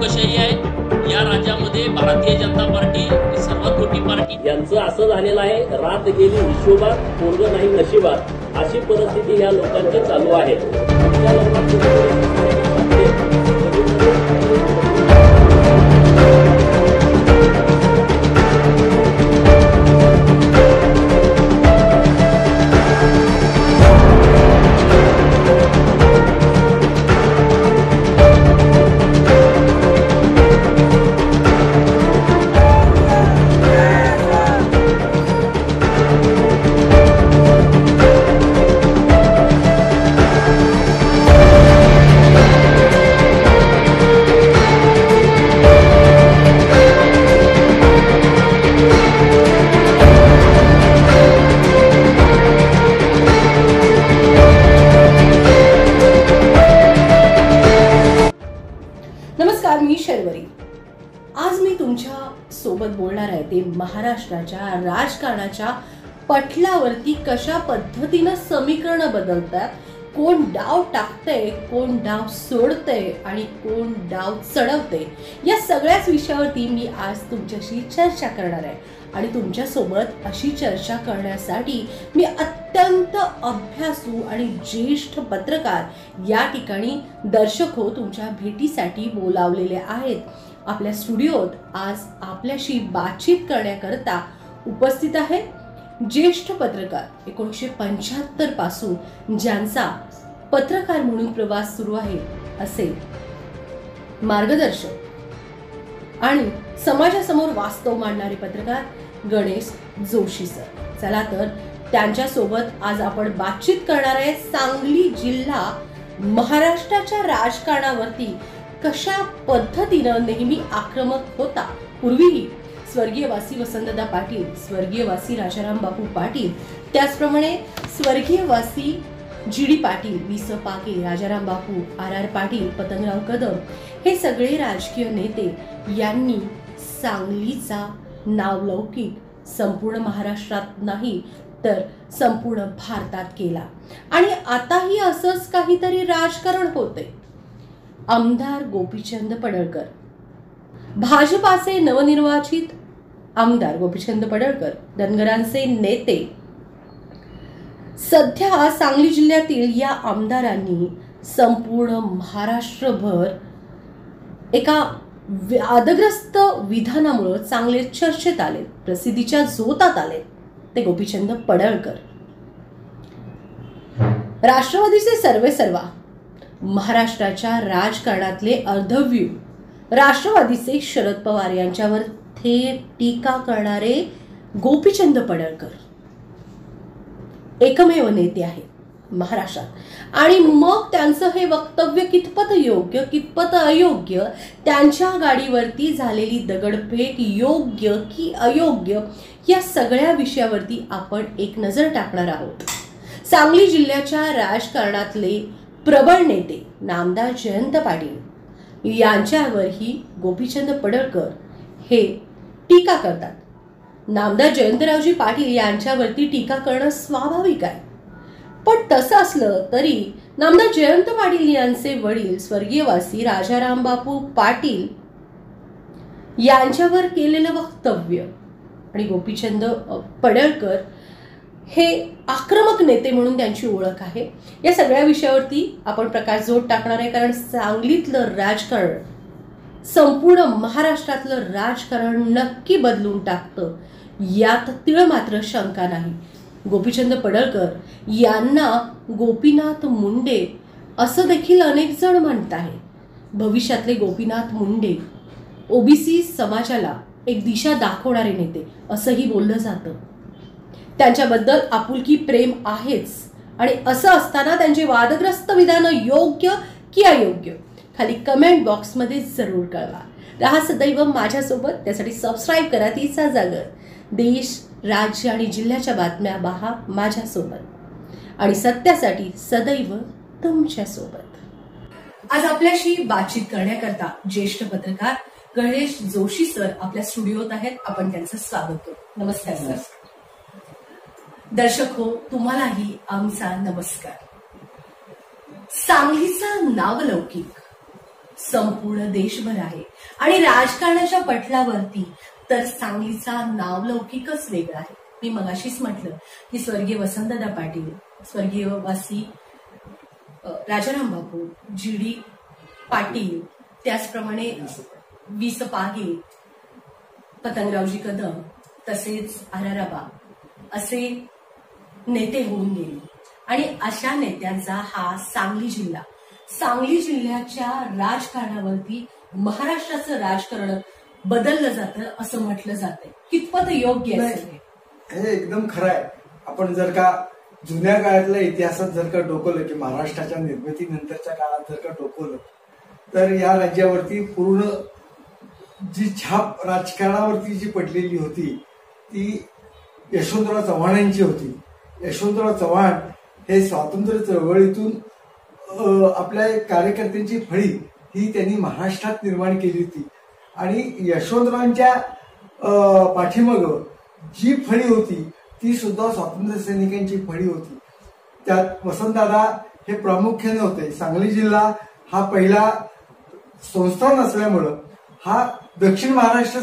लोकशाही आहे या राज्यामध्ये भारतीय जनता पार्टी ही सर्वात मोठी पार्टी। यांचं असं झालेलं आहे, रात गेली हिशोबात पोरग नाही नशिबात, अशी परिस्थिती या लोकांची चालू आहे। नमस्कार, मी शर्वरी। आज मी तुमच्या सोबत बोलणार आहे ते महाराष्ट्राच्या राजकारणाच्या पटलावरती कशा पद्धतीने समीकरण बदलतात, कोण डाव टाकते, कोण डाव सोडते आणि कोण डाव चढवते, या सगळ्याच विषयावरती मी आज तुमच्याशी चर्चा करणार आहे। आणि तुमच्या सोबत अशी चर्चा करण्यासाठी मी अत्यंत अभ्यासू आणि ज्येष्ठ पत्रकार या ठिकाणी दर्शक हो तुमच्या भेटीसाठी बोलावलेले आहेत। आपल्या स्टुडिओत आज आपल्याशी बातचीत करण्याकरता उपस्थित आहे ज्येष्ठ पत्रकार 1975 पासून ज्यांचा पत्रकार म्हणून प्रवास सुरू आहे असे मार्गदर्शक आणि समाजासमोर वास्तव मांडणारे पत्रकार गणेश जोशी सर। चला तर त्यांच्या सोबत आज आपण बातचीत करणार आहे सांगली जिल्हा महाराष्ट्राच्या राजकारणावरती कशा पद्धतीनं नेहमी आक्रमक होता। पूर्वीही स्वर्गीयवासी वसंतदादा पाटील, स्वर्गीयवासी राजाराम बापू पाटील, त्याचप्रमाणे स्वर्गीयवासी जी.डी. पाटील, वि.स. पाटील, राजाराम बापू, आर.आर. पाटील, पतंगराव कदम हे सगळे राजकीय नेते यांनी सांगलीचा नावलौकिक संपूर्ण महाराष्ट्रात नाही तर संपूर्ण भारतात केला। आणि आताही असंच काहीतरी राजकारण होते। आमदार गोपीचंद पडळकर, भाजपाचे नवनिर्वाचित आमदार गोपीचंद पडळकर, धनगरांचे नेते, सध्या सांगली जिल्ह्यातील या आमदारांनी संपूर्ण महाराष्ट्रभर एका वादग्रस्त विधानामुळे चांगले चर्चेत आले, प्रसिद्धीच्या झोतात आले ते गोपीचंद पडळकर। राष्ट्रवादीचे सर्वेसर्वा, महाराष्ट्राच्या राजकारणातले अर्धव्यूह, राष्ट्रवादीचे शरद पवार यांच्यावर थेट टीका करणारे गोपीचंद पडळकर एकमेव नेते आहेत महाराष्ट्रात। आणि मग त्यांचं हे वक्तव्य कितपत योग्य कितपत अयोग्य, त्यांच्या गाडीवरती झालेली दगडफेक योग्य की अयोग्य, या सगळ्या विषयावरती आपण एक नजर टाकणार आहोत। सांगली जिल्ह्याच्या राजकारणातले प्रबळ नेते नामदार जयंत पाटील यांच्यावरही गोपीचंद पडळकर हे टीका करतात। नामदार जयंतरावजी पाटील यांच्यावरती टीका करणं स्वाभाविक आहे, पण तसं असलं तरी नामदार जयंत पाटील यांचे वडील स्वर्गीयवासी राजाराम बापू पाटील यांच्यावर केलेलं वक्तव्य आणि गोपीचंद पडळकर हे आक्रमक नेते म्हणून त्यांची ओळख आहे, या सगळ्या विषयावरती आपण प्रकाशझोत टाकणार आहे। कारण सांगलीतलं राजकारण संपूर्ण महाराष्ट्रातलं राजकारण नक्की बदलून टाकतं, यात तीळ मात्र शंका नाही। गोपीचंद पडळकर यांना गोपीनाथ मुंडे असं देखील अनेक जण म्हणत आहेत। भविष्यातले गोपीनाथ मुंडे ओबीसी समाजाला एक दिशा दाखवणारे नेते असंही बोललं जातं। त्यांच्याबद्दल आपुलकी प्रेम आहेच, आणि असं असताना त्यांचे वादग्रस्त विधान योग्य की अयोग्य खाली कमेंट बॉक्समध्ये जरूर कळवा। रहा सदैव माझ्यासोबत, त्यासाठी सबस्क्राईब करा तिचा जागर। देश, राज्य आणि जिल्ह्याच्या बातम्या पहा माझ्यासोबत आणि सत्यासाठी सदैव तुमच्यासोबत। आज आपल्याशी बातचीत करण्याकरता ज्येष्ठ पत्रकार गणेश जोशी सर आपल्या स्टुडिओत आहेत। आपण त्यांचं स्वागत करू। नमस्कार सर। दर्शक हो, तुम्हालाही आमचा नमस्कार। सांगलीचा नावलौकिक संपूर्ण देशभर आहे आणि राजकारणाच्या पटलावरती तर सांगलीचा नावलौकिकच वेगळा आहे. मी मगाशीच म्हटलं की स्वर्गीय वसंतदादा पाटील, स्वर्गीय वासी राजाराम बापू, जी.डी. पाटील, त्याचप्रमाणे वि.स. पागे, पतंगरावजी कदम, तसेच आराराबा असे नेते होऊन गेले आणि अशा नेत्यांचा हा सांगली जिल्ह्याच्या राजकारणावरती महाराष्ट्राचं राजकारण बदललं जातं असं म्हटलं जातंय. कितपत योग्य आहे हे? एकदम खरं आहे. आपण जर का जुन्या काळातल्या इतिहासात जर का डोकवलं की महाराष्ट्राच्या निर्मितीनंतरच्या काळात जर का डोकवलं तर या राज्यावरती पूर्ण जी छाप राजकारणावरती जी पडलेली होती ती यशवंतराव चव्हाणांची होती. यशवंतराव चव्हाण हे स्वातंत्र्य चळवळीतून आपल्या कार्यकर्त्यांची फळी ही त्यांनी महाराष्ट्रात निर्माण केली होती आणि यशवंतरावांच्या पाठीमाग जी फळी होती ती सुद्धा स्वातंत्र्य सैनिकांची फळी होती. त्यात वसंतदादा हे प्रामुख्याने होते. सांगली जिल्हा हा पहिला संस्थान असल्यामुळं हा दक्षिण महाराष्ट्र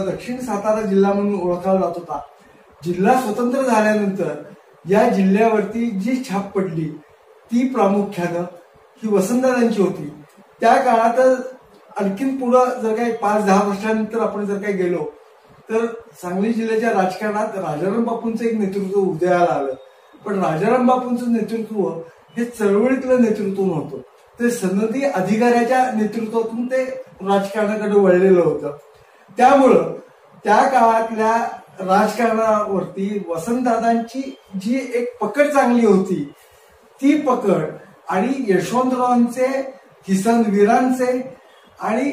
दक्षिण सातारा जिल्हा म्हणून ओळखला जात होता. जिल्हा स्वतंत्र झाल्यानंतर या जिल्ह्यावरती जी छाप पडली ती प्रामुख्यानं ही वसंतदादांची होती. त्या काळात आणखीन पुढं जर काही 5-10 वर्षानंतर आपण जर काही गेलो तर सांगली जिल्ह्याच्या राजकारणात राजाराम बापूंचं एक नेतृत्व उदयाला आलं. पण राजाराम बापूंचं नेतृत्व हे चळवळीतलं नेतृत्व नव्हतं. ते सनदी अधिकाऱ्याच्या नेतृत्वातून ते राजकारणाकडे वळलेलं होतं. त्यामुळं त्या काळातल्या राजकारणावरती वसंतदादांची जी एक पकड चांगली होती ती पकड आणि यशवंतरावांचे, किसनवीरांचे आणि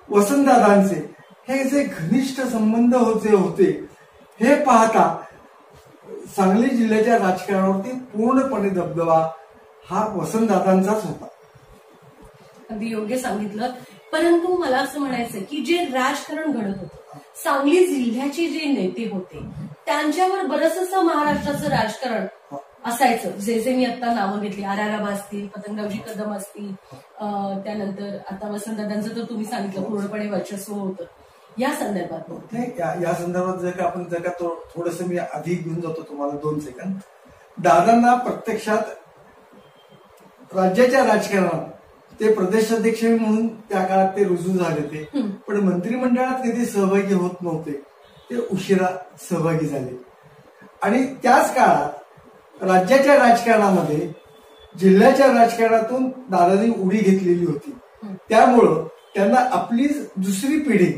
वसंतदादांचे हे जे घनिष्ठ संबंध होते हे पाहता सांगली जिल्ह्याच्या राजकारणावरती पूर्णपणे दबदबा हा वसंतदादांचाच होता. अगदी योग्य सांगितलं. परंतु मला असं म्हणायचं की जे राजकारण घडत होतं, सांगली जिल्ह्याचे जे नेते होते त्यांच्यावर बरंचसं महाराष्ट्राचं राजकारण असायचं. जे मी आता नावं घेतली, आराराबा असतील, पतंगरावजी कदम असतील, त्यानंतर आता वसंतदादांचं तर तुम्ही सांगितलं पूर्णपणे वर्चस्व होतं. या संदर्भात नाही, या संदर्भात जर का आपण थोडंसं मी आधी घेऊन जातो तुम्हाला 2 सेकंद. दादांना प्रत्यक्षात राज्याच्या राजकारणात ते प्रदेशाध्यक्ष म्हणून त्या काळात ते रुजू झाले ते, पण मंत्रिमंडळात कधी सहभागी होत नव्हते. ते उशिरा सहभागी झाले आणि त्याच काळात राज्याच्या राजकारणामध्ये जिल्ह्याच्या राजकारणातून दादांनी उडी घेतलेली होती. त्यामुळं त्यांना आपली दुसरी पिढी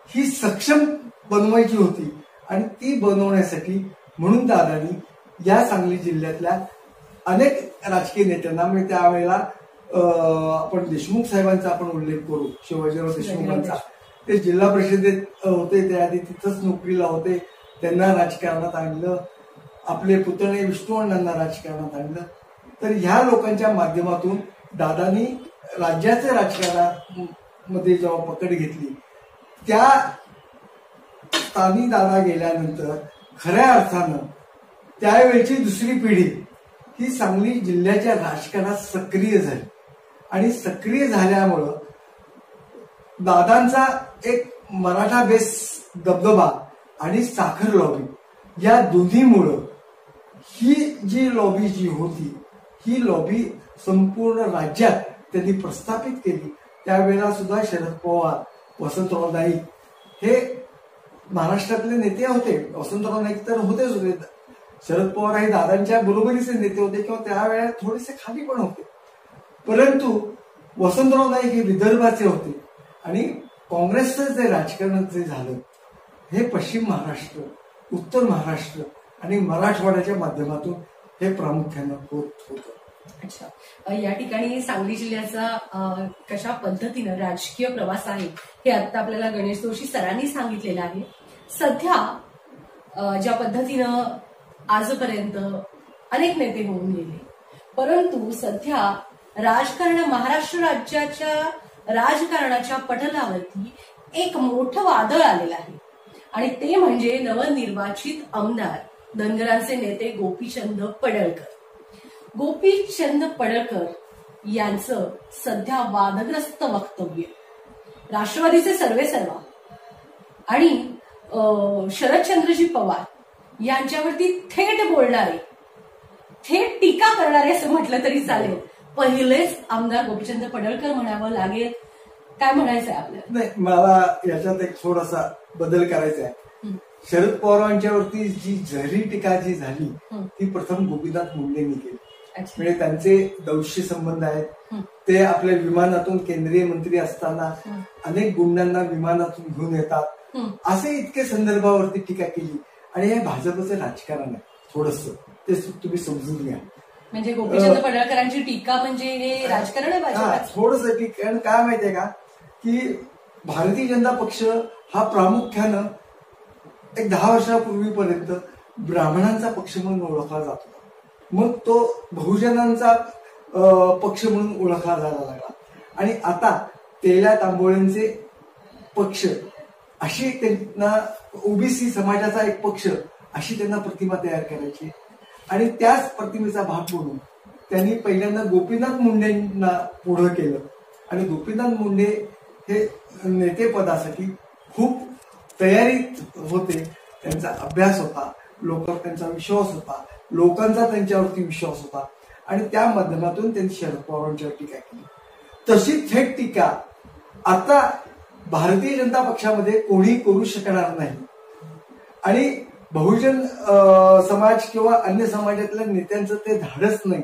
ही सक्षम बनवायची होती आणि ती बनवण्यासाठी म्हणून दादांनी या सांगली जिल्ह्यातल्या अनेक राजकीय नेत्यांना, म्हणजे त्यावेळेला आपण देशमुख साहेबांचा आपण उल्लेख करू, शिवाजीराव देशमुखांचा. ते जिल्हा परिषदेत होते, त्याआधी तिथंच नोकरीला होते. त्यांना राजकारणात आणलं. आपले पुतणे विष्णू अण्णांना राजकारणात आणलं. तर ह्या लोकांच्या माध्यमातून दादांनी राज्याच्या राजकारणामध्ये जेव्हा पकड घेतली त्या स्थानी दादा गेल्यानंतर खऱ्या अर्थानं त्यावेळची दुसरी पिढी ही सांगली जिल्ह्याच्या राजकारणात सक्रिय झाली आणि सक्रिय झाल्यामुळं दादांचा एक मराठा बेस दबदबा आणि साखर लॉबी या दोन्हीमुळं ही जी लॉबी जी होती ही लॉबी संपूर्ण राज्यात त्यांनी प्रस्थापित केली. त्यावेळेला सुद्धा शरद पवार, वसंतराव नाईक हे महाराष्ट्रातले नेते होते. वसंतराव नाईक तर होतेच होते. शरद पवार हे दादांच्या बरोबरीचे नेते होते किंवा त्यावेळेला थोडेसे खाली पण होते. परंतु वसंतराव नाईक हे विदर्भाचे होते आणि काँग्रेसचं जे राजकारण जे झालं हे पश्चिम महाराष्ट्र, उत्तर महाराष्ट्र आणि मराठवाड्याच्या माध्यमातून हे प्रामुख्यानं होत होतं. अच्छा, या ठिकाणी सांगली जिल्ह्याचा कशा पद्धतीनं राजकीय प्रवास आहे हे आता आपल्याला गणेश जोशी सरांनी सांगितलेलं आहे. सध्या ज्या पद्धतीनं आजपर्यंत अनेक नेते होऊन गेले, परंतु सध्या महाराष्ट्र राज्याच्या राजकारणाच्या पटलावरती एक मोठं वादळ आलेलं आहे आणि ते म्हणजे नवनिर्वाचित आमदार धनगरांचे नेते गोपीचंद पडळकर. गोपीचंद पडळकर यांचं सध्या वादग्रस्त वक्तव्य, राष्ट्रवादीचे सर्वेसर्वा आणि शरदचंद्रजी पवार यांच्यावरती थेट बोलणारे, थेट टीका करणारे असं म्हटलं तरी चालेल, पहिलेच आमदार गोपीचंद पडळकर म्हणावं लागेल. काय म्हणायचंय आपल्याला? नाही, मला याच्यात एक थोडासा बदल करायचा आहे. शरद पवारांच्यावरती जी जहरी टीका जी झाली ती प्रथम गोपीनाथ मुंडेंनी केली. म्हणजे त्यांचे दौष्य संबंध आहेत. ते आपल्या विमानातून केंद्रीय मंत्री असताना अनेक गुंडांना विमानातून घेऊन येतात, असे इतके संदर्भावरती टीका केली. आणि हे भाजपचं राजकारण आहे, थोडस ते तुम्ही समजून घ्या. म्हणजे गोपीचंद पडळकरांची टीका म्हणजे हे राजकारण आहे भाजपाचं? थोडस कारण काय माहितीये का की भारतीय जनता पक्ष हा प्रामुख्यानं एक 10 वर्षापूर्वीपर्यंत ब्राह्मणांचा पक्ष म्हणून ओळखला जात होता. मग तो बहुजनांचा पक्ष म्हणून ओळखला जायला लागला. आणि आता तेल्या तांबोळ्यांचे पक्ष अशी त्यांना ओबीसी समाजाचा एक पक्ष अशी त्यांना प्रतिमा तयार करायची. आणि त्याच प्रतिमेचा भाग म्हणून त्यांनी पहिल्यांदा गोपीनाथ मुंडेंना पुढं केलं. आणि गोपीनाथ मुंडे हे नेतेपदासाठी खूप तयारीत होते. त्यांचा अभ्यास होता, त्यांचा विश्वास होता, लोकांचा त्यांच्यावरती विश्वास होता. आणि त्या माध्यमातून त्यांनी शरद पवारांच्यावर टीका केली. तशी थेट टीका आता भारतीय जनता पक्षामध्ये कोणी करू शकणार नाही. आणि बहुजन समाज किंवा अन्य समाजातल्या नेत्यांचं ते धाडस नाही,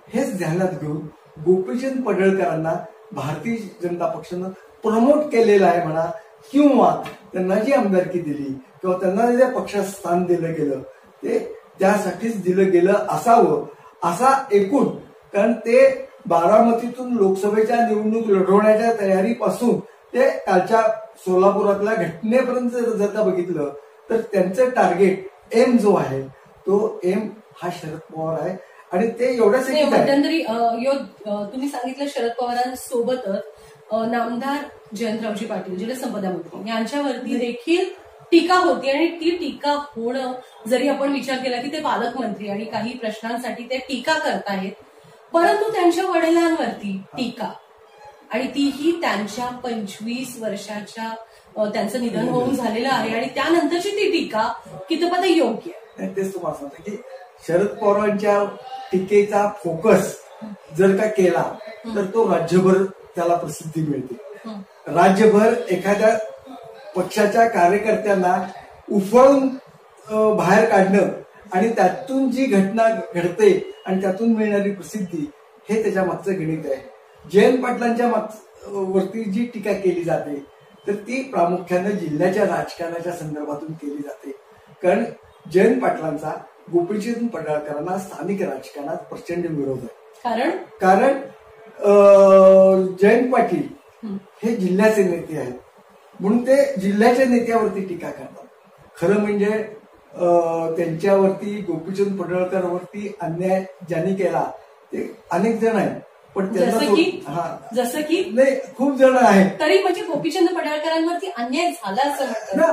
हेच ध्यानात घेऊन गोपीचंद पडळकरांना भारतीय जनता पक्षानं प्रमोट केलेलं आहे म्हणा, किंवा त्यांना जी आमदारकी दिली किंवा त्यांना ज्या पक्षात स्थान दिलं गेलं ते त्यासाठीच दिलं गेलं असावं असा एकूण. कारण ते बारामतीतून लोकसभेच्या निवडणूक लढवण्याच्या तयारीपासून ते कालच्या सोलापुरातल्या घटनेपर्यंत जर का बघितलं तर त्यांचं टार्गेट एम जो आहे तो एम हा शरद पवार आहे. आणि ते एवढ्यासाठी मध्यंतरी तुम्ही सांगितलं शरद पवारांसोबतच नामदार जयंतरावजी पाटील जलसंपदा मंत्री यांच्यावरती देखील टीका होती. आणि ती टीका होणं, जरी आपण विचार केला की ते पालकमंत्री आणि काही प्रश्नांसाठी ते टीका करतायत, परंतु त्यांच्या वडिलांवरती टीका, आणि तीही त्यांच्या 25 वर्षाच्या त्यांचं निधन होऊन झालेलं आहे. आणि त्यानंतरची ती टीका कितपत योग्य आहे? तेच तुम्हाला सांगतो की शरद पवारांच्या टीकेचा फोकस जर का केला तर तो राज्यभर त्याला प्रसिद्धी मिळते. राज्यभर एखाद्या पक्षाच्या कार्यकर्त्यांना उफळून बाहेर काढणं आणि त्यातून जी घटना घडते आणि त्यातून मिळणारी प्रसिद्धी हे त्याच्या मागचं गणित आहे. जयंत पाटलांच्या वरती जी टीका केली जाते तर ती प्रामुख्याने जिल्ह्याच्या राजकारणाच्या संदर्भातून केली जाते. कारण जयंत पाटलांचा गोपीचंद पडळकरांना स्थानिक राजकारणात प्रचंड विरोध आहे. कारण जयंत पाटील हे जिल्ह्याचे नेते आहेत म्हणून ते जिल्ह्याच्या नेत्यावरती टीका करतात. खरं म्हणजे त्यांच्यावरती गोपीचंद पडळकरवरती अन्याय ज्यांनी केला ते अनेक जण आहेत, पण जसं की नाही खूप जण आहेत. तरी म्हणजे गोपीचंद पडळकरांवरती अन्याय झाला असं ना.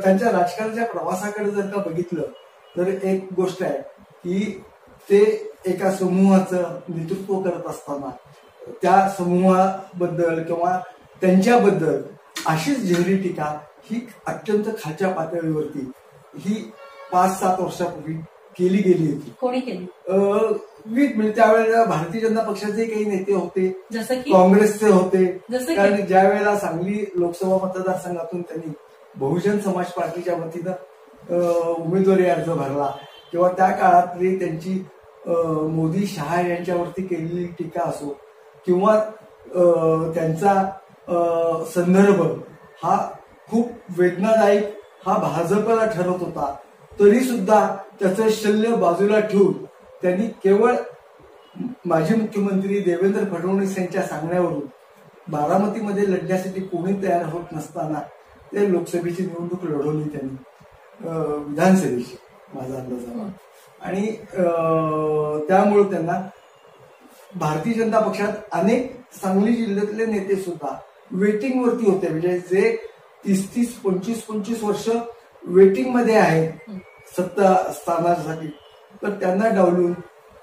त्यांच्या राजकारणाच्या प्रवासाकडे जर का बघितलं तर एक गोष्ट आहे की ते एका समूहाचं नेतृत्व करत असताना त्या समूहाबद्दल किंवा त्यांच्याबद्दल अशीच जहरी टीका ही अत्यंत खालच्या पातळीवरती ही 5-7 वर्षापूर्वी केली गेली होती. कोणी केली? म्हणजे त्यावेळेला भारतीय जनता पक्षाचे काही नेते होते, जसं की काँग्रेसचे होते. कारण ज्या वेळेला सांगली लोकसभा मतदारसंघातून त्यांनी बहुजन समाज पार्टीच्या वतीनं उमेदवारी अर्ज भरला किंवा त्या काळातली त्यांची मोदी शहा यांच्यावरती केलेली टीका असो किंवा त्यांचा संदर्भ हा खूप वेदनादायक हा भाजपला ठरत होता, तरी सुद्धा त्याचं शल्य बाजूला ठेवून त्यांनी केवळ माजी मुख्यमंत्री देवेंद्र फडणवीस यांच्या सांगण्यावरून बारामतीमध्ये लढण्यासाठी कोणी तयार होत नसताना ते लोकसभेची निवडणूक लढवली त्यांनी विधानसभेची, माझा अंदाज आहे. आणि त्यामुळे त्यांना भारतीय जनता पक्षात अनेक सांगली जिल्ह्यातले नेते सुद्धा वेटिंग वरती होते, म्हणजे जे 30-30, 25-25 वर्ष वेटिंग मध्ये आहेत सत्ता स्थानासाठी, तर त्यांना डावलून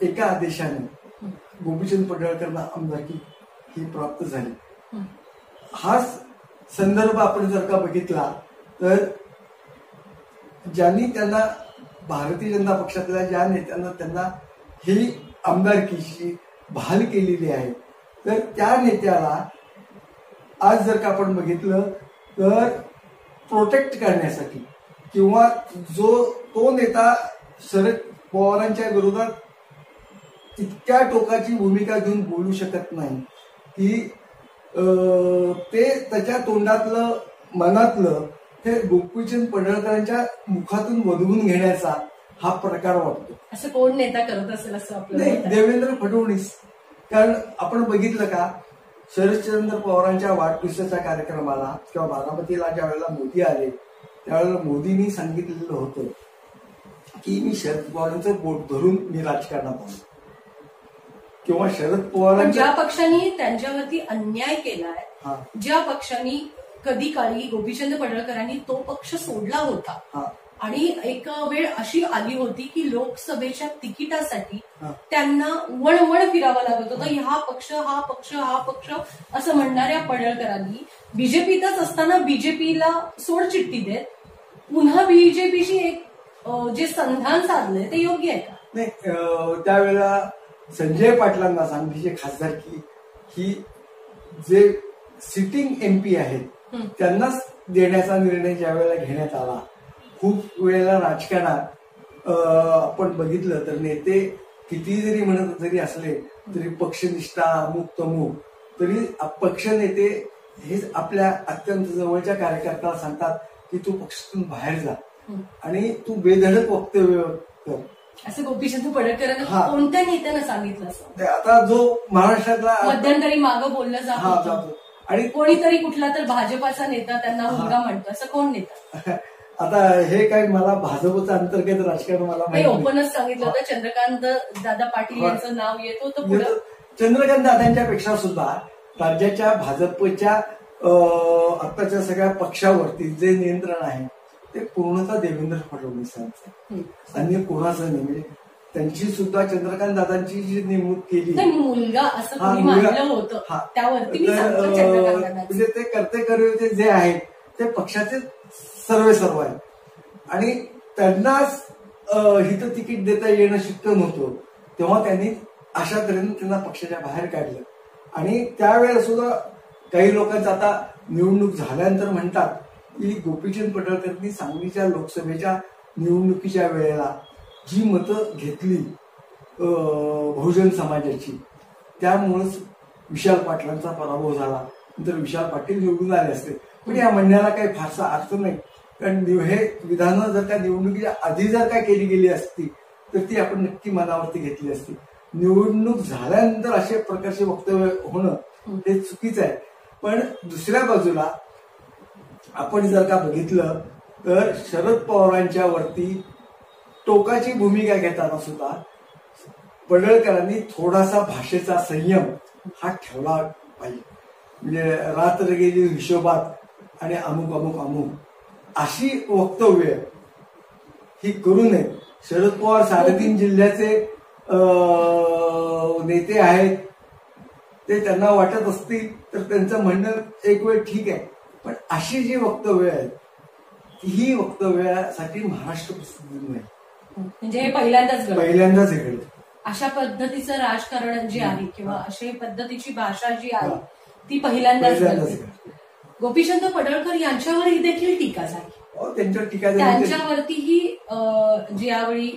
एका आदेशाने गोपीचंद पडळकरांना आमदारकी ही प्राप्त झाली. हा संदर्भ आपण जर का बघितला तर ज्यांनी त्यांना भारतीय जनता पक्षातल्या ज्या नेत्यांना त्यांना ही आमदारकीची बहाल केलेली आहे, तर त्या नेत्याला आज जर का आपण बघितलं तर प्रोटेक्ट करण्यासाठी किंवा तो नेता शरद पवारांच्या विरोधात इतक्या टोकाची भूमिका घेऊन बोलू शकत नाही की ते त्याच्या तोंडातलं मनातलं हे गोपीचंद पडळकरांच्या मुखातून वदवून घेण्याचा हा प्रकार वाटतो. असं कोण नेता करत असेल असं आपल्याला? देवेंद्र फडणवीस. कारण आपण बघितलं का शरदचंद्र पवारांच्या वाढदिवसाच्या कार्यक्रमाला किंवा बारामतीला ज्या वेळेला मोदी आले त्यावेळेला मोदींनी सांगितलेलं होतं की मी शरद पवारांचं बोट धरून मी राजकारणात आलो किंवा शरद पवारांच्या ज्या पक्षांनी त्यांच्यावरती अन्याय केलाय, ज्या पक्षांनी कधी काळी गोपीचंद पडळकरांनी तो पक्ष सोडला होता आणि एक वेळ अशी आली होती की लोकसभेच्या तिकिटासाठी त्यांना वणवण फिरावं लागत होतं. हा पक्ष हा पक्ष हा पक्ष असं म्हणणाऱ्या पडळकरांनी बीजेपीतच असताना बीजेपीला सोडचिठ्ठी देत पुन्हा बीजेपीशी एक जे संधान साधलंय ते योग्य आहे का? नाही, त्यावेळेला संजय पाटलांना सांगलीचे खासदारकी ही जे सिटिंग MP आहेत त्यांनाच देण्याचा निर्णय ज्या वेळेला घेण्यात आला. खूप वेळेला राजकारणात आपण बघितलं तर नेते किती जरी म्हणत जरी असले तरी पक्षनिष्ठा अमुक तमुक तरी पक्ष नेते हे आपल्या अत्यंत जवळच्या कार्यकर्त्याला सांगतात की तू पक्षातून बाहेर जा आणि तू बेधडक वक्तव्य कर. असं गोपीचंद पडळकरांना कोणत्या नेत्यानं सांगितलं असं? आता जो महाराष्ट्रातला मध्यंतरी मागं बोललं जात आणि कोणीतरी कुठला तर भाजपाचा नेता त्यांना मुलगा म्हणतो, असं कोण नेता? आता हे काय मला भाजपचं अंतर्गत राजकारण मला माहिती ओपनच सांगितलं होतं. चंद्रकांत दादा पाटील यांचं नाव येत होतं पुढे. चंद्रकांत दादांच्या पेक्षा सुद्धा राज्याच्या भाजपच्या आताच्या सगळ्या पक्षावरती जे नियंत्रण आहे ते पूर्णतः देवेंद्र फडणवीसांचं, अन्य कोणाचं नाही. म्हणजे त्यांची सुद्धा चंद्रकांत दादांची जी नेमणूक केली मुलगा असं कोणी मानलं होतं त्यावरती म्हणजे ते कर्ते जे आहेत ते पक्षाचे सर्व आहे आणि त्यांनाच हित तिकीट देता येणं शक्य नव्हतं. तेव्हा त्यांनी अशा तऱ्हेने त्यांना पक्षाच्या बाहेर काढलं आणि त्यावेळेला सुद्धा काही लोकांचं आता निवडणूक झाल्यानंतर म्हणतात की गोपीचंद पडळकरांनी सांगलीच्या लोकसभेच्या निवडणुकीच्या वेळेला जी मतं घेतली बहुजन समाजाची त्यामुळेच विशाल पाटलांचा पराभव झाला. नंतर विशाल पाटील निवडून आले असते. पण या म्हणण्याला काही फारसा अर्थ नाही. कारण हे विधानं जर का निवडणुकीच्या आधी जर का केली गेली असती तर ती आपण नक्की मनावरती घेतली असती. निवडणूक झाल्यानंतर अशा प्रकारचे वक्तव्य होणं हे चुकीचं आहे. पण दुसऱ्या बाजूला आपण जर का बघितलं तर शरद पवारांच्या वरती टोकाची भूमिका घेताना सुद्धा पडळकरांनी थोडासा भाषेचा संयम हा ठेवला पाहिजे. म्हणजे रात्र गेली हिशोबात आणि अमुक अमुक अमुक अशी वक्तव्य ही करू नये. शरद पवार 3.5 जिल्ह्याचे नेते आहेत. ते त्यांना वाटत असतील तर त्यांचं म्हणणं एक वेळ ठीक आहे, पण अशी जी वक्तव्य आहेत ही वक्तव्यासाठी महाराष्ट्र प्रसिद्ध नाही. म्हणजे हे पहिल्यांदाच घडलं. अशा पद्धतीचं राजकारण जे आहे किंवा अशा पद्धतीची भाषा जी आहे ती पहिल्यांदाच गोपीचंद पडळकर यांच्यावरही देखील टीका झाली. त्यांच्यावर टीका झाली. त्यांच्यावरतीही ज्यावेळी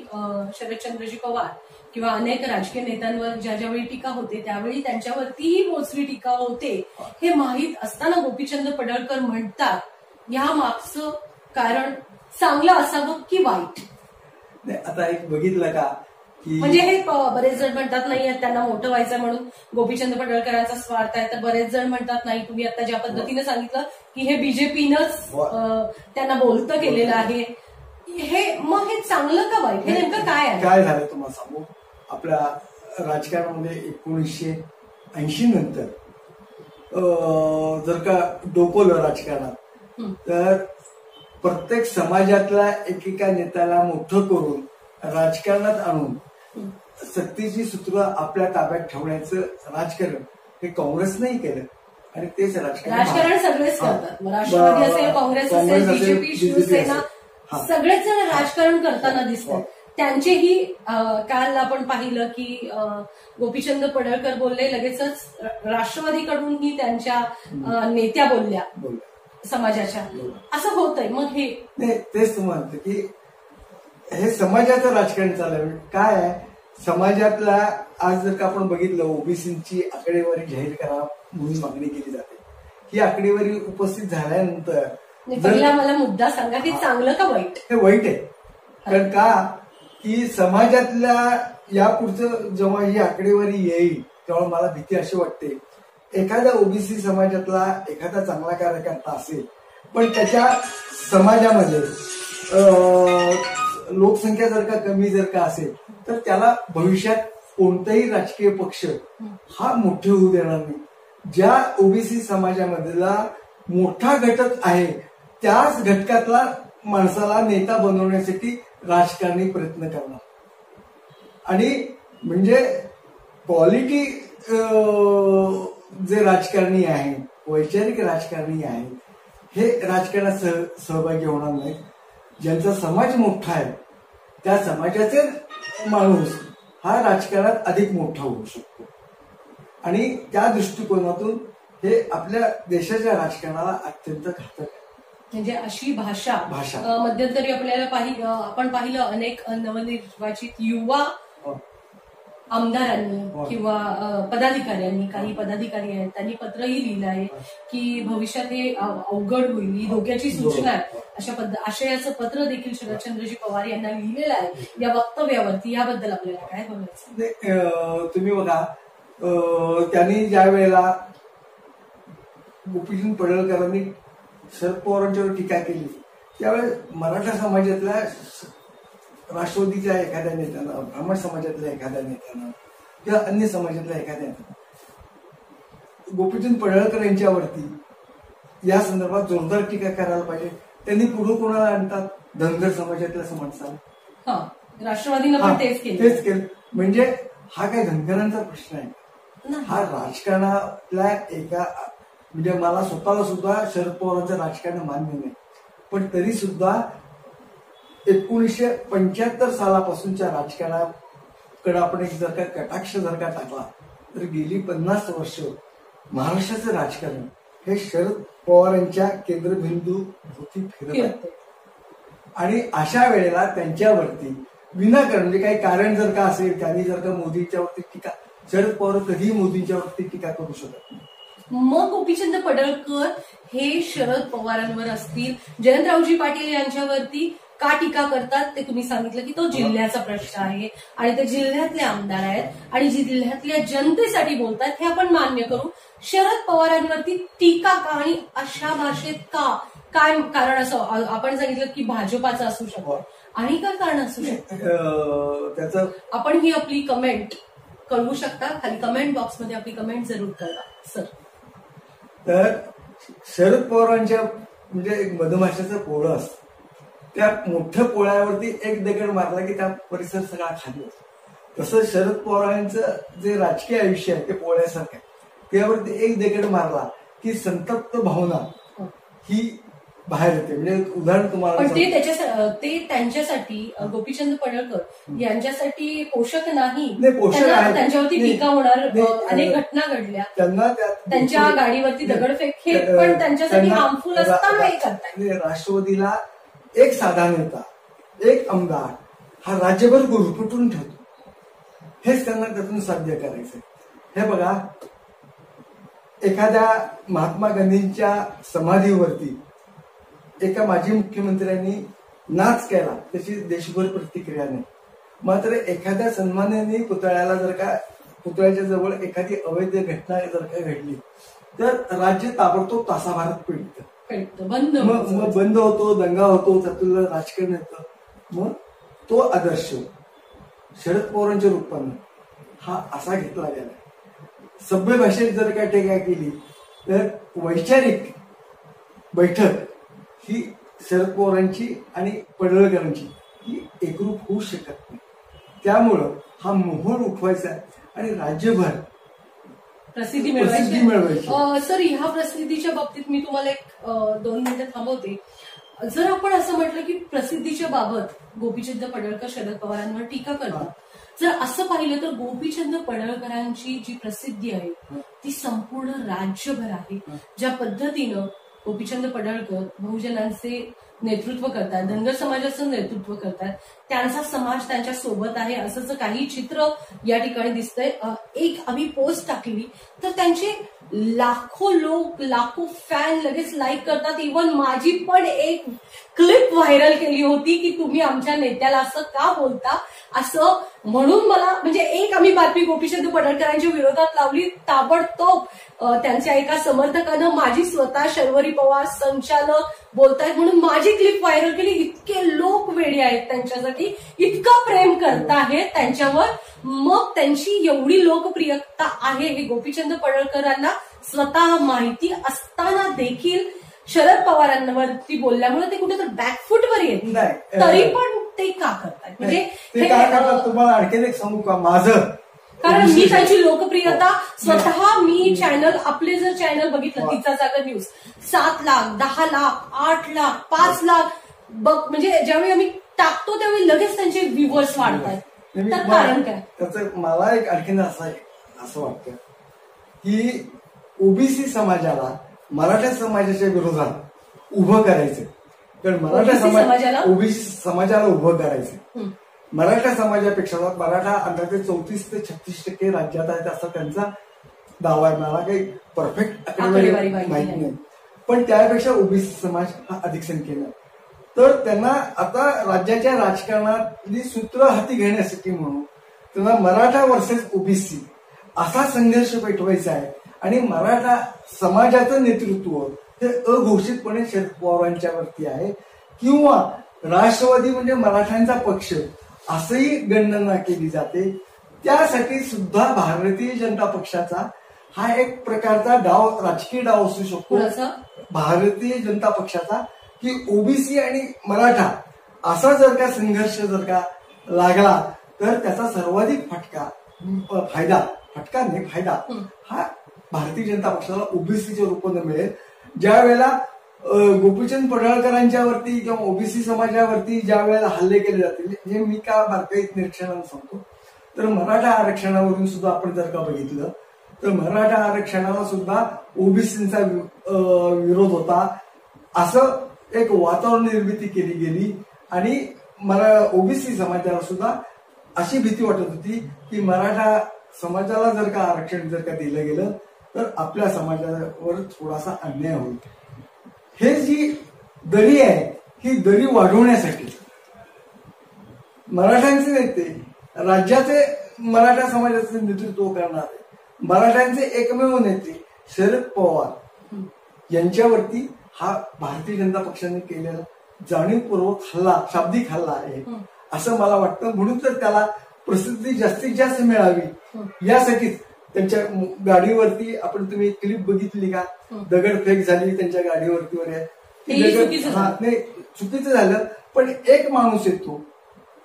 शरदचंद्रजी पवार किंवा अनेक राजकीय नेत्यांवर ज्यावेळी टीका होते त्यावेळी त्यांच्यावरतीही मोजरी टीका होते. हे माहीत असताना गोपीचंद पडळकर म्हणतात या मागचं कारण चांगलं असावं की वाईट? आता एक बघितलं का की म्हणजे हे बरेच जण म्हणतात नाही त्यांना मोठं व्हायचं म्हणून गोपीचंद पडळकरांचा स्वार्थ आहे, तर बरेच जण म्हणतात नाही तुम्ही आता ज्या पद्धतीने सांगितलं की हे बीजेपीनंच त्यांना बोलतं केलेलं आहे. मग हे चांगलं का वाईट? हे नेमकं काय आहे? काय झालं तुम्हाला सांगू. आपल्या राजकारणामध्ये 1980 नंतर जर का डोकवलं राजकारणात तर प्रत्येक समाजातल्या एकेका नेत्याला मोठं करून राजकारणात आणून सत्तेची सूत्र आपल्या ताब्यात ठेवण्याचं राजकारण हे काँग्रेसनंही केलं आणि तेच राजकारण सगळेच करतात. मग राष्ट्रवादी असेल, काँग्रेस असेल, बीजेपी, शिवसेना सगळेच जण राजकारण करताना दिसतात. त्यांचेही काल आपण पाहिलं की गोपीचंद पडळकर बोलले, लगेचच राष्ट्रवादीकडूनही त्यांच्या नेत्या बोलल्या समाजाच्या. असं होतंय. मग हे तेच म्हणतं की हे समाजाचं राजकारण चाललं. काय आहे, समाजातला आज जर का आपण बघितलं ओबीसीची आकडेवारी जाहीर करा म्हणून मागणी केली जाते. ही आकडेवारी उपस्थित झाल्यानंतर पहिला मला मुद्दा सांगा की चांगलं का वाईट? हे वाईट आहे. कारण का की समाजातल्या यापुढचं जेव्हा ही आकडेवारी येईल तेव्हा मला भीती अशी वाटते, एखाद्या ओबीसी समाजातला एखादा चांगला कार्यकर्ता असेल पण त्याच्या समाजामध्ये लोकसंख्या जर का कमी जर का असेल तर त्याला भविष्यात कोणताही राजकीय पक्ष हा मोठे होऊ देणार नाही. ज्या ओबीसी समाजामधला मोठा घटक आहे त्याच घटकातला माणसाला नेता बनवण्यासाठी राजकारणी प्रयत्न करणार. आणि म्हणजे क्वालिटी जे राजकारणी आहे, वैचारिक राजकारणी आहे, हे राजकारणात सहभागी होणार नाहीत. ज्यांचा समाज मोठा आहे त्या समाजाचे माणूस हा राजकारणात अधिक मोठा होऊ शकतो. आणि त्या दृष्टिकोनातून हे आपल्या देशाच्या राजकारणाला अत्यंत घातक आहे. म्हणजे अशी भाषा मध्यंतरी आपल्याला आपण पाहिलं अनेक नवनिर्वाचित युवा आमदारांनी किंवा पदाधिकाऱ्यांनी, काही पदाधिकारी आहेत त्यांनी पत्रही लिहिलं आहे की भविष्यात हे अवघड होईल, ही धोक्याची सूचना आहे. अशा आशयाचं पत्र देखील शरदचंद्रजी पवार यांना लिहिलेलं आहे या वक्तव्यावरती. याबद्दल आपल्याला काय बोलायचं? तुम्ही बघा, त्यांनी ज्या वेळेला गोपीचंद पडळकरांनी शरद पवारांच्यावर टीका केली त्यावेळेस मराठा समाजातल्या राष्ट्रवादीच्या एखाद्या नेत्यानं, ब्राह्मण समाजातल्या एखाद्या नेत्यानं किंवा अन्य समाजातल्या एखाद्या नेत्यानं गोपीचंद पडळकर यांच्यावरती या संदर्भात जोरदार टीका करायला पाहिजे. त्यांनी पुढे कोणाला आणतात? धनगर समाजातल्या माणसाला. राष्ट्रवादीनं पण तेच केलं. म्हणजे हा काय धनगरांचा प्रश्न आहे? हा राजकारणातल्या एका, म्हणजे मला स्वतःला सुद्धा शरद पवारांचं राजकारण मान्य नाही, पण तरी सुद्धा 1975 सालापासूनच्या राजकारणाकडे आपण एक जर का कटाक्ष जर का टाकला तर गेली 50 वर्ष महाराष्ट्राचं राजकारण हे शरद पवारांच्या केंद्रबिंदू भोवती फिरत आहे. आणि अशा वेळेला त्यांच्यावरती विनाकारण, म्हणजे काही कारण जर का असेल, त्यांनी जर का मोदींच्यावरती टीका, शरद पवार कधीही मोदींच्यावरती टीका करू शकत नाही. मग गोपीचंद पडळकर हे शरद पवारांवर असतील, जयंतरावजी पाटील यांच्यावरती का टीका करतात ते तुम्ही सांगितलं की तो जिल्ह्याचा प्रश्न आहे आणि ते जिल्ह्यातले आमदार आहेत आणि जिल्ह्यातल्या जनतेसाठी बोलतात हे आपण मान्य करू. शरद पवारांवरती टीका का आणि अशा भाषेत का? काय कारण असं? आपण सांगितलं की भाजपाचं असू शकतं आणि काय कारण असू शकतं? त्याचं आपण ही आपली कमेंट कळवू शकता. खाली कमेंट बॉक्समध्ये आपली कमेंट जरूर कळवा सर. तर शरद पवारांच्या म्हणजे एक मधमाशाचं पोळं असतं, त्या मोठ्या पोळ्यावरती एक दगड मारला की त्या परिसर सगळा खाली असतो. तसं शरद पवारांचं जे राजकीय आयुष्य आहे ते पोळ्यासारखं आहे. त्यावरती एक दगड मारला की संतप्त भावना ही बाहेर येते. म्हणजे उदाहरण तुम्हाला, पण ते त्यांच्यासाठी गोपीचंद पडळकर यांच्यासाठी पोषक नाही. त्यांच्यावरती टीका होणार, अनेक घटना घडल्या, त्यांच्या गाडीवरती दगडफेक हे पण त्यांच्यासाठी हार्मफुल असताना हे करतात. राष्ट्रवादीला एक साधा नेता, एक आमदार हा राज्यभर गुरफटून ठेवतो, हेच त्यांना त्यातून साध्य करायचं. हे बघा, एखाद्या महात्मा गांधींच्या समाधीवरती एका माजी मुख्यमंत्र्यांनी नाच केला, त्याची देशभर प्रतिक्रिया नाही. मात्र एखाद्या सन्माननीय पुतळ्याला जर का, पुतळ्याच्या जवळ एखादी अवैध घटना जर का घडली तर राज्य ताबडतोब तासाभरात पिळतं, मग बंद होतो, दंगा होतो, त्यातून राजकारण येतं. मग तो आदर्श शरद पवारांच्या रूपाने हा असा घेतला गेला. सभ्य भाषेत जर का टीका केली तर वैचारिक बैठक ही शरद पवारांची आणि पडळकरांची ही एकरूप होऊ शकत नाही. त्यामुळं हा मोहोर उठवायचा आहे आणि राज्यभर प्रसिद्धी प्रसिद्धी मिळवायची. मिळवायची. सर, ह्या प्रसिद्धीच्या बाबतीत मी तुम्हाला एक 2 मिनिटं थांबवते. जर आपण असं म्हटलं की प्रसिद्धीच्या बाबत गोपीचंद पडळकर शरद पवारांवर टीका करतात, जर असं पाहिलं तर गोपीचंद पडळकरांची जी प्रसिद्धी आहे ती संपूर्ण राज्यभर आहे. ज्या पद्धतीनं गोपीचंद पडळकर बहुजनांचे नेतृत्व करतात, धनगर समाजाचं नेतृत्व करतात, त्यांचा समाज त्यांच्या सोबत आहे असं काही चित्र या ठिकाणी दिसतंय. एक आम्ही पोस्ट टाकली तर त्यांचे लाखो लोक, लाखो फॅन लगेच लाईक करतात. इव्हन माझी पण एक क्लिप व्हायरल केली होती की तुम्ही आमच्या नेत्याला असं का बोलता, असं म्हणून मला म्हणजे एक आम्ही बातमी गोपीचंद पडळकरांच्या विरोधात लावली. ताबडतोब त्यांच्या एका समर्थकानं माझी स्वतः शर्वरी पवार संचालक बोलतायत म्हणून माझी क्लिप व्हायरल केली. इतके लोक वेडे आहेत त्यांच्यासाठी, इतकं प्रेम करताहेत त्यांच्यावर. मग त्यांची एवढी लोकप्रियता आहे हे गोपीचंद पडळकरांना स्वतः माहिती असताना देखील शरद पवारांवरती बोलल्यामुळे ते कुठेतरी बॅकफुटवर येत नाही. तरी पण ते का करतात म्हणजे ते काय करतात तुम्हाला आणखीन एक सांगू का माझं, कारण मी त्याची लोकप्रियता स्वतः मी चॅनल आपले जर चॅनल बघितलं तिचा जागा न्यूज 7 लाख 10 लाख 8 लाख 5 लाख बघ म्हणजे ज्यावेळी आम्ही टाकतो त्यावेळी लगेच त्यांचे व्ह्यूअर्स वाढतात. तर कारण काय त्याचं मला एक आणखीन असं वाटतं की ओबीसी समाजाला मराठा समाजाच्या विरोधात उभं करायचं. कारण मराठा समाजाला ओबीसी समाजाला उभं करायचं. मराठा समाजापेक्षा मराठा अंदाजे 34 ते 36% राज्यात आहेत असा त्यांचा दावा आहे. मला काही परफेक्ट आकडेवारी माहिती नाही, पण त्यापेक्षा ओबीसी समाज हा अधिक संख्येने आहे. तर त्यांना आता राज्याच्या राजकारणातली सूत्र हाती घेण्यासाठी म्हणून त्यांना मराठा वर्सेस ओबीसी असा संघर्ष पेटवायचा आहे आणि मराठा समाजाचं नेतृत्व हे अघोषितपणे शरद पवारांच्या वरती आहे किंवा राष्ट्रवादी म्हणजे मराठ्यांचा पक्ष असंही गणना केली जाते. त्यासाठी सुद्धा भारतीय जनता पक्षाचा हा एक प्रकारचा डाव, राजकीय डाव असू शकतो. भारतीय जनता पक्षाचा की ओबीसी आणि मराठा असा जर का संघर्ष जर का लागला तर त्याचा सर्वाधिक फायदा हा भारतीय जनता पक्षाला ओबीसीच्या रूपाने मिळेल. ज्या वेळेला गोपीचंद पडळकरांच्या वरती किंवा ओबीसी समाजावरती ज्या वेळेला हल्ले केले जातील, हे मी का बारकाईत निरीक्षणानं सांगतो, तर मराठा आरक्षणावरून सुद्धा आपण जर का बघितलं तर मराठा आरक्षणाला सुद्धा ओबीसींचा विरोध होता. असं एक वातावरण निर्मिती केली गेली आणि ओबीसी समाजाला सुद्धा अशी भीती वाटत होती की मराठा समाजाला जर का आरक्षण जर का दिलं गेलं तर आपल्या समाजावर थोडासा अन्याय होईल. हे जी दरी आहे ही दरी वाढवण्यासाठी मराठ्यांचे नेते, राज्याचे मराठा समाजाचे नेतृत्व करणारे मराठ्यांचे एकमेव नेते शरद पवार यांच्यावरती हा भारतीय जनता पक्षाने केलेला जाणीवपूर्वक हल्ला, शाब्दिक हल्ला आहे असं मला वाटतं. म्हणून तर त्याला प्रसिद्धी जास्तीत जास्त मिळावी यासाठीच त्यांच्या गाडीवरती तुम्ही क्लिप बघितली का, दगडफेक झाली त्यांच्या गाडीवरती नाही चुकीचं झालं, पण एक माणूस येतो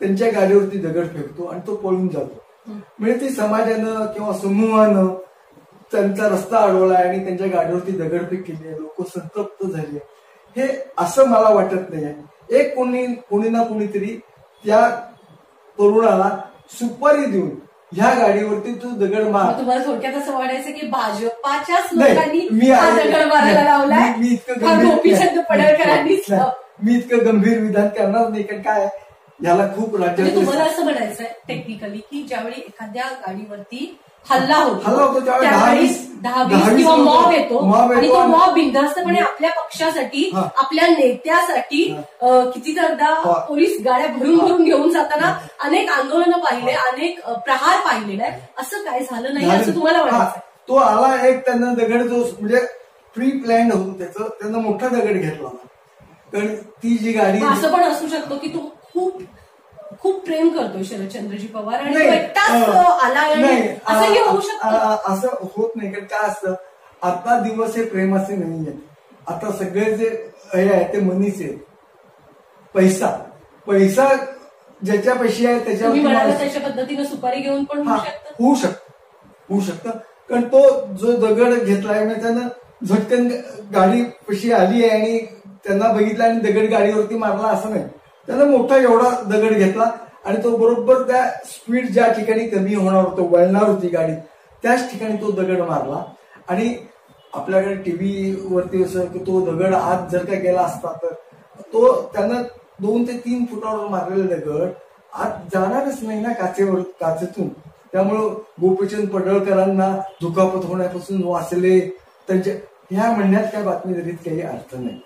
त्यांच्या गाडीवरती दगड फेकतो आणि तो पळून जातो. म्हणजे ती समाजानं किंवा समूहानं त्यांचा रस्ता अडवलाय आणि त्यांच्या गाडीवरती दगडफेक केली आहे, लोक संतप्त झाली. हे असं मला वाटत नाही. एक कोणी ना कोणीतरी त्या तरुणाला सुपारी देऊन ह्या गाडीवरती तू दगड मार. तुम्हाला थोडक्यात असं वाटायचं की भाजपाच्याच लोकांनी हा दगड मारायला लावलाय, गोपीचंद पडळकरांनीच. मी इतकं गंभीर विधान करणार नाही, कारण काय याला खूप राज्यात तुम्हाला असं म्हणायचंय टेक्निकली की ज्यावेळी एखाद्या गाडीवरती हल्ला होतो त्यावेळी 10-20 किंवा मॉब येतो आणि तो मॉब बिनधास्तपणे आपल्या पक्षासाठी, आपल्या नेत्यासाठी कितीतरदा पोलीस गाड्या भरून घेऊन जाताना अनेक आंदोलनं पाहिले, अनेक प्रहार पाहिलेला आहे. असं काय झालं नाही असं तुम्हाला वाटतं? तो आला एक त्यांना दगड जो म्हणजे प्री प्लॅन्ड होतो त्यांना मोठा दगड घेतला. कारण ती जी गाडी असं पण असू शकतो की तो खूप प्रेम करतोय शरदचंद्रजी पवार आणि एकटाच आला असंही होऊ शकतं. असं होत नाही, कारण काय असतं आता दिवस हे प्रेमाचे नाही आहेत. आता सगळे जे हे आहे ते मनीचे पैसा ज्याच्या पैशी आहे तुम्ही त्याच्यावर म्हणाला त्याच्या पद्धतीनं सुपारी घेऊन पण होऊ शकतं. होऊ शकतं कारण तो जो दगड घेतलाय म्हणजे त्यानं झटकन गाडी कशी आली आहे आणि त्यांना बघितलं आणि दगड गाडीवरती मारला असं नाही. त्यानं मोठा एवढा दगड घेतला आणि तो बरोबर त्या स्पीड ज्या ठिकाणी कमी होणार होतं वळणार होती गाडी त्याच ठिकाणी तो दगड मारला. आणि आपल्याकडे टीव्हीवरती असं की तो दगड आत जर का गेला असता तर तो त्यानं 2 ते 3 फुटावर मारलेला दगड आत जाणारच नाही ना काचेतून. त्यामुळं गोपीचंद पडळकरांना दुखापत होण्यापासून वाचले त्यांच्या ह्या म्हणण्यात काय बातमीदारीत काही अर्थ नाही.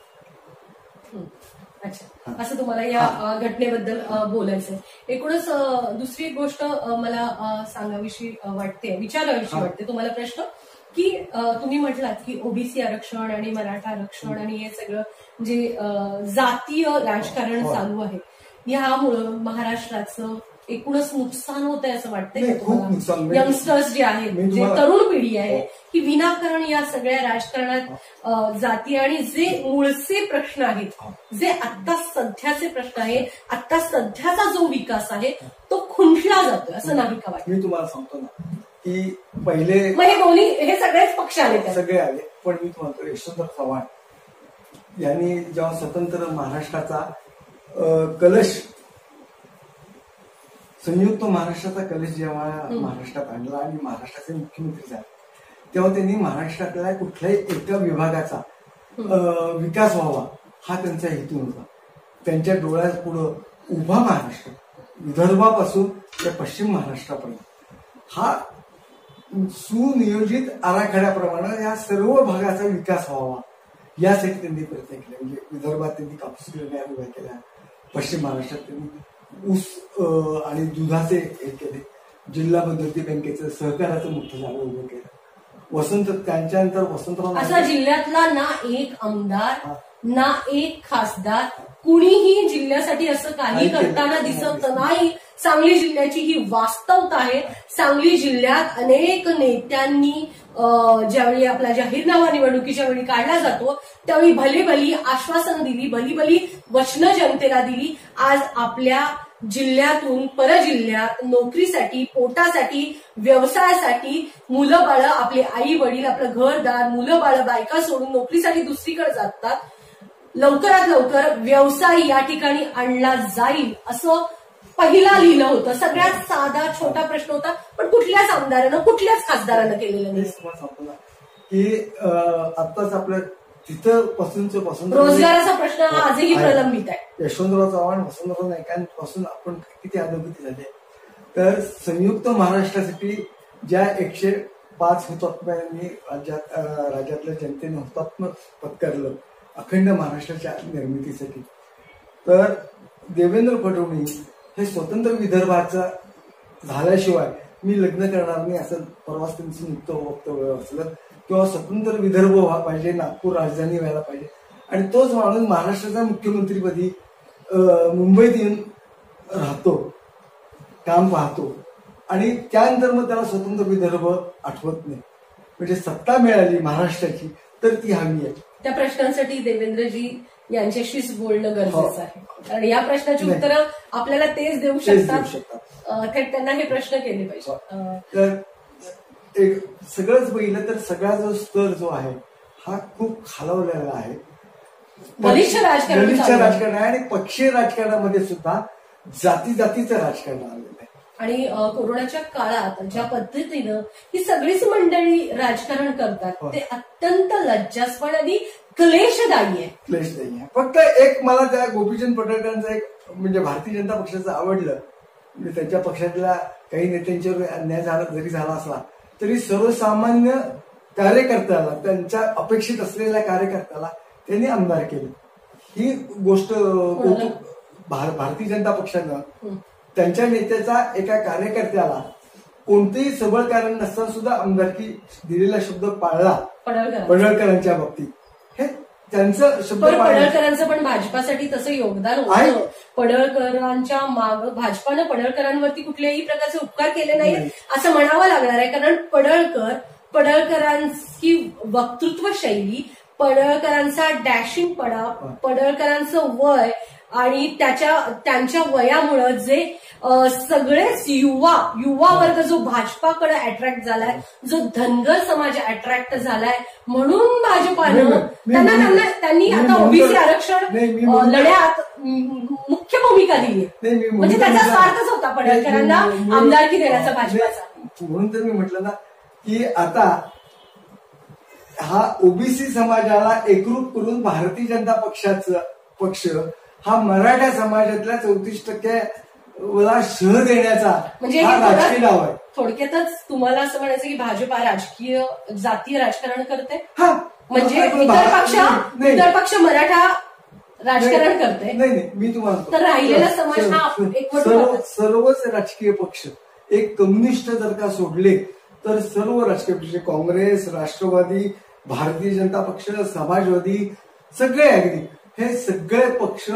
अच्छा, असं तुम्हाला या घटनेबद्दल बोलायचंय. एकूणच दुसरी एक गोष्ट मला सांगावीशी वाटते, विचारावीशी वाटते तुम्हाला प्रश्न की तुम्ही म्हटलात की ओबीसी आरक्षण आणि मराठा आरक्षण आणि हे सगळं जे जातीय राजकारण चालू आहे ह्यामुळं महाराष्ट्राचं एकूणच नुकसान होत आहे असं वाटतंय का तुम्हाला? यंगस्टर्स जे आहेत, जे तरुण पिढी आहे की विनाकारण या सगळ्या राजकारणात जाती आणि जे मूळचे प्रश्न आहेत, जे आता सध्याचे प्रश्न आहे, आता सध्याचा जो विकास आहे तो खुंटला जातोय असं नाही का वाटतं? मी तुम्हाला सांगतो ना की पहिले हे दोन्ही हे सगळेच पक्ष आले, सगळे आले, पण मी तुम्हाला यशवंतराव चव्हाण यांनी जेव्हा स्वतंत्र महाराष्ट्राचा कलश संयुक्त महाराष्ट्राचा कलश जेव्हा महाराष्ट्रात आणला आणि महाराष्ट्राचे मुख्यमंत्री झाले तेव्हा त्यांनी महाराष्ट्रातल्या कुठल्याही एका विभागाचा विकास व्हावा हा त्यांचा हेतू होता. त्यांच्या डोळ्यापुढं उभा महाराष्ट्र विदर्भापासून ते पश्चिम महाराष्ट्रापर्यंत हा सुनियोजित आराखड्याप्रमाणे या सर्व भागाचा विकास व्हावा यासाठी त्यांनी प्रयत्न केले. म्हणजे विदर्भात त्यांनी कापूस गिरण्या उभ्या केल्या, पश्चिम महाराष्ट्रात त्यांनी ऊस आणि दुधाचे हे केले, जिल्हा मध्यवर्ती बँकेचं सहकाराचं मोठं जाळं उभं केलं. त्यांच्यानंतर वसंतराव असा जिल्ह्यातला ना एक आमदार ना एक खासदार कुणीही जिल्ह्यासाठी असं काही करताना दिसत नाही. सांगली जिल्ह्याची ही वास्तवता आहे. सांगली जिल्ह्यात अनेक नेत्यांनी ज्यावेळी आपला जाहीरनामा निवडणुकीच्या वेळी काढला जातो त्यावेळी भली आश्वासनं दिली, भली वचनं जनतेला दिली. आज आपल्या जिल्ह्यातून परजिल्ह्यात नोकरीसाठी, पोटासाठी, व्यवसायासाठी मुलं बाळं, आपले आई वडील, आपलं घरदार, मुलं बाळं, बायका सोडून नोकरीसाठी दुसरीकडे जातात. लवकरात लवकर व्यवसाय या ठिकाणी आणला जाईल असं पहिला लिहिलं होतं. सगळ्यात साधा छोटा प्रश्न होता, पण कुठल्याच आमदारानं कुठल्याच खासदारानं केलेलं नाही. की आताच आपलं तिथं पासून रोजगाराचा प्रश्न आजही प्रलंबित आहे. यशवंतराव चव्हाण, वसंतराव नाईकांपासून आपण किती अधोगती झाली. तर संयुक्त महाराष्ट्रासाठी ज्या 105 हुतात्म्यांनी राज्यातल्या जनतेने हुतात्म पत्करलं अखंड महाराष्ट्राच्या निर्मितीसाठी, तर देवेंद्र फडणवीस हे स्वतंत्र विदर्भाचा झाल्याशिवाय मी लग्न करणार नाही असं परवाच त्यांचं नुकतं वक्तव्य असलं, किंवा स्वतंत्र विदर्भ व्हायला पाहिजे, नागपूर राजधानी व्हायला पाहिजे. आणि तोच माणूस महाराष्ट्राच्या मुख्यमंत्रीपदी मुंबईत येऊन राहतो, काम पाहतो आणि त्यानंतर मग त्याला स्वतंत्र विदर्भ आठवत नाही. म्हणजे सत्ता मिळाली महाराष्ट्राची तर ती हवी आहे. त्या प्रश्नांसाठी देवेंद्रजी यांच्याशीच बोलणं गरजेचं आहे, कारण या प्रश्नाची उत्तरं आपल्याला तेच देऊ शकतात. थेट त्यांना हे प्रश्न केले पाहिजे. तर एक सगळंच बघितलं तर सगळा जो स्तर जो आहे हा खूप खालवलेला आहे. गलिच्छ राजकारण आहे आणि पक्षीय राजकारणामध्ये सुद्धा जातीचं राजकारण आलेलं आहे. आणि कोरोनाच्या काळात ज्या पद्धतीनं ही सगळीच मंडळी राजकारण करतात ते अत्यंत लज्जास्पद आणि क्लेशदायी आहे. फक्त एक मला त्या गोपीचंद पडळकरांचं एक म्हणजे भारतीय जनता पक्षाचं आवडलं. म्हणजे त्यांच्या पक्षातल्या काही नेत्यांच्यावर अन्याय जरी झाला असला तरी सर्वसामान्य कार्यकर्त्याला, त्यांच्या अपेक्षित असलेल्या कार्यकर्त्याला त्यांनी आमदार केलं. ही गोष्ट भारतीय जनता पक्षानं त्यांच्या नेत्याचा एका कार्यकर्त्याला कोणतेही सबळ कारण नसताना सुद्धा आमदारकी दिलेला शब्द पाळला पडळकरांच्या बाबतीत. हे त्यांचं शब्द पडळकरांचं पण भाजपासाठी तसं योगदान होतं. पडळकरांच्या माग भाजपानं पडळकरांवरती कुठल्याही प्रकारचे उपकार केले नाहीत असं म्हणावं लागणार आहे. कारण पडळकरांची वक्तृत्व शैली, पडळकरांचा डॅशिंगपणा, पडळकरांचं वय आणि त्यांच्या वयामुळं जे सगळेच युवा वर्ग जो भाजपाकडे अट्रॅक्ट झालाय, जो धनगर समाज अट्रॅक्ट झालाय, म्हणून भाजपानं त्यांनी आता ओबीसी आरक्षण लढ्यात मुख्य भूमिका दिली. म्हणजे त्याचा स्वार्थच होता पडळकरांना आमदारकी देण्याचा भाजपाचा. म्हणून तर मी म्हटलं ना की आता हा ओबीसी समाजाला एकरूप करून भारतीय जनता पक्ष हा मराठा समाजातल्या 34% शह देण्याचा म्हणजे हा राजकीय डाव आहे. थोडक्यातच तुम्हाला असं म्हणायचं की भाजपा जातीय राजकारण करते. हा म्हणजे इतर पक्ष मराठा राजकारण करते. नाही मी तुम्हाला तर राहिलेला समाज हा सर्वच राजकीय पक्ष एक कम्युनिस्ट जर का सोडले तर सर्व राजकीय पक्ष काँग्रेस, राष्ट्रवादी, भारतीय जनता पक्ष, समाजवादी सगळे अगदी हे सगळे पक्ष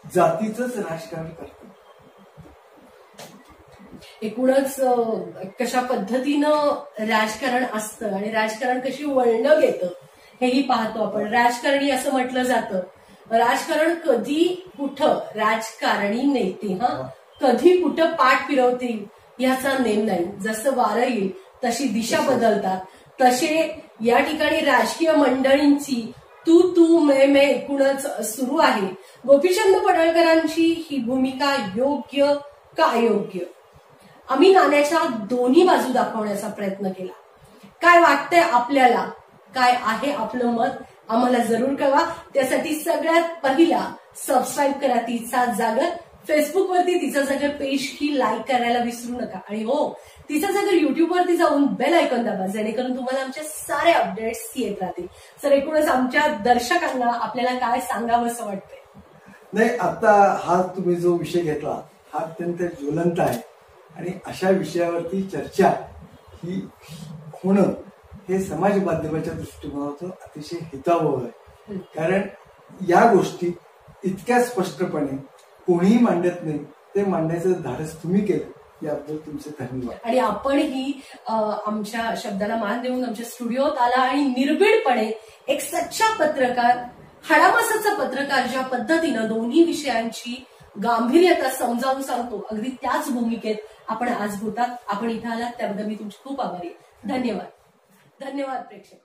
जातीच राजकारण करतात. एकूणच कशा पद्धतीनं राजकारण असतं आणि राजकारण कशी वळणं घेतं हेही पाहतो आपण. राजकारणी असं म्हटलं जातं, राजकारण कधी कुठं राजकारणी नेते कधी कुठं पाठ फिरवतील याचा नेम नाही. जसं वारं येईल तशी दिशा बदलतात, तसे या ठिकाणी राजकीय मंडळींची तू मे एकूणच सुरू आहे. गोपीचंद पडळकरांची ही भूमिका योग्य का अयोग्य, आम्ही नाण्याच्या दोन्ही बाजू दाखवण्याचा प्रयत्न केला. काय वाटतंय आपल्याला, काय आहे आपलं मत, आम्हाला जरूर कळवा. त्यासाठी सगळ्यात पहिला सबस्क्राईब करा तिचा जागर. फेसबुकवरती तिचा जागर पेज ही लाईक करायला विसरू नका. आणि हो, तिचा जागर युट्यूबवरती जाऊन बेल आयकॉन दाबा, जेणेकरून तुम्हाला आमचे सारे अपडेट्स येत राहतील. सर, एकूणच आमच्या दर्शकांना आपल्याला काय सांगावं असं वाटतंय? नाही, आता हा तुम्ही जो विषय घेतला हा अत्यंत ज्वलंत आहे आणि अशा विषयावरती चर्चा ही होणं हे समाज माध्यमाच्या दृष्टिकोनातून अतिशय हितावह आहे. कारण या गोष्टी इतक्या स्पष्टपणे कोणीही मांडत नाही. ते मांडण्याचं धाडस तुम्ही केलं याबद्दल तुमचे धन्यवाद. आणि आपणही आमच्या शब्दाला मान देऊन आमच्या स्टुडिओत आला आणि निर्भीडपणे एक सच्चा पत्रकार, हाडामासाचा पत्रकार ज्या पद्धतीनं दोन्ही विषयांची गांभीर्यता समजावून सांगतो, अगदी त्याच भूमिकेत आपण आज होतात. आपण इथं आलात त्याबद्दल मी तुमची खूप आभारी आहे. धन्यवाद. धन्यवाद प्रेक्षक.